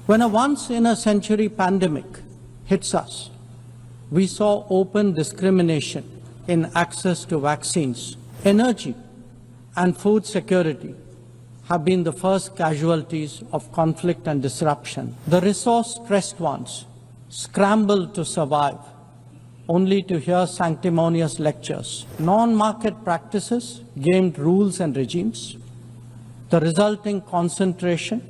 When a once-in-a-century pandemic hits us, we saw open discrimination in access to vaccines. Energy and food security have been the first casualties of conflict and disruption. The resource-stressed ones scrambled to survive, only to hear sanctimonious lectures. Non-market practices gamed rules and regimes. The resulting concentration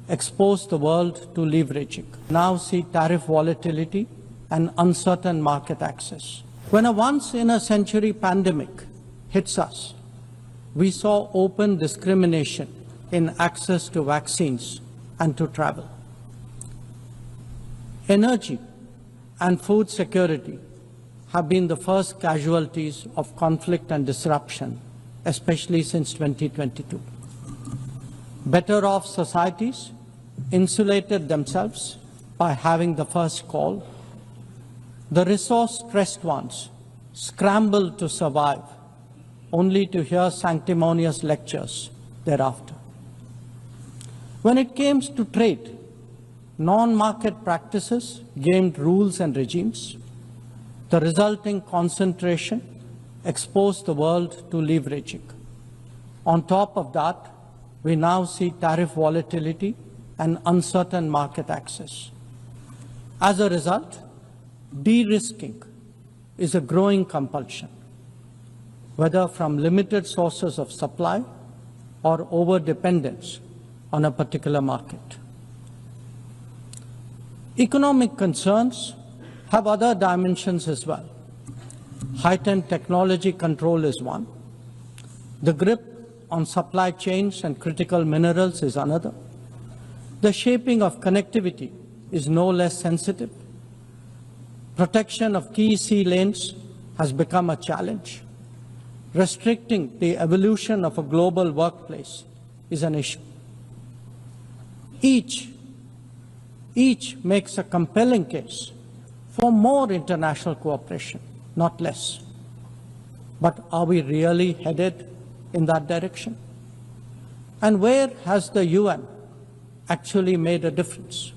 exposed the world to leveraging. Now see tariff volatility and uncertain market access. When a once-in-a-century pandemic hits us, we saw open discrimination in access to vaccines and to travel. Energy and food security have been the first casualties of conflict and disruption, especially since 2022. Better off societies insulated themselves by having the first call. The resource-stressed ones scrambled to survive, only to hear sanctimonious lectures thereafter. When it came to trade, non-market practices gamed rules and regimes. The resulting concentration exposed the world to leveraging. On top of that, we now see tariff volatility and uncertain market access. As a result, de-risking is a growing compulsion, whether from limited sources of supply or over-dependence on a particular market. Economic concerns have other dimensions as well. Heightened technology control is one. The grip on supply chains and critical minerals is another. The shaping of connectivity is no less sensitive. Protection of key sea lanes has become a challenge. Restricting the evolution of a global workplace is an issue. Each makes a compelling case for more international cooperation, not less. But are we really headed in that direction? And where has the UN actually made a difference?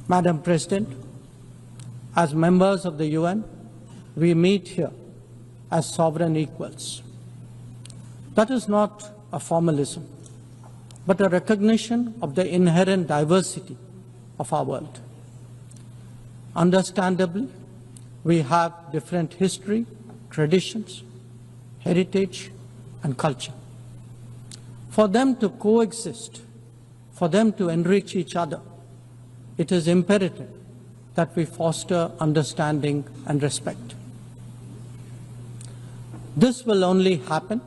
Madam President, as members of the UN, we meet here as sovereign equals. That is not a formalism, but a recognition of the inherent diversity of our world. Understandably, we have different history, traditions, heritage, and culture. For them to coexist, for them to enrich each other, it is imperative that we foster understanding and respect. This will only happen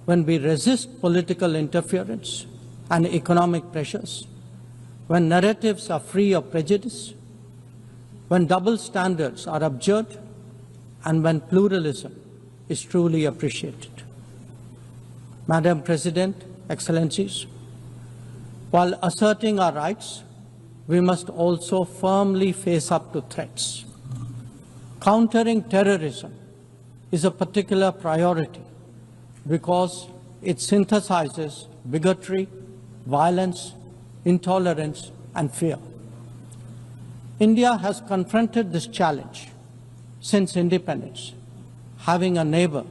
when we resist political interference and economic pressures, when narratives are free of prejudice, when double standards are abjured, and when pluralism is truly appreciated. Madam President, Excellencies, while asserting our rights, we must also firmly face up to threats. Countering terrorism is a particular priority because it synthesizes bigotry, violence, intolerance, and fear. India has confronted this challenge since independence, having a neighbor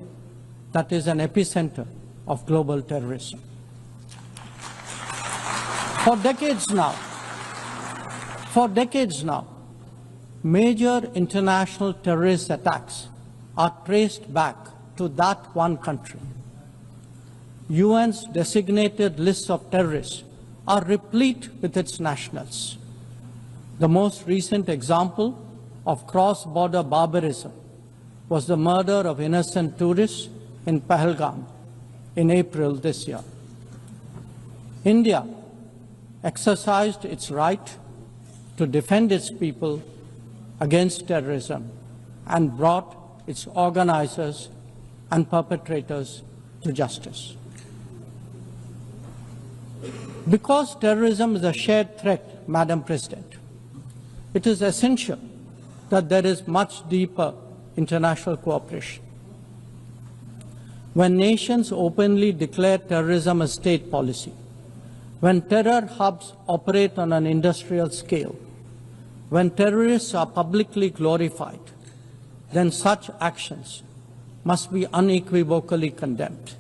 that is an epicenter of global terrorism. For decades now, major international terrorist attacks are traced back to that one country. UN's designated lists of terrorists are replete with its nationals. The most recent example of cross-border barbarism was the murder of innocent tourists in Pahalgam in April this year. India exercised its right to defend its people against terrorism and brought its organizers and perpetrators to justice. Because terrorism is a shared threat, Madam President, it is essential that there is much deeper international cooperation. When nations openly declare terrorism a state policy, When terror hubs operate on an industrial scale, when terrorists are publicly glorified, then such actions must be unequivocally condemned.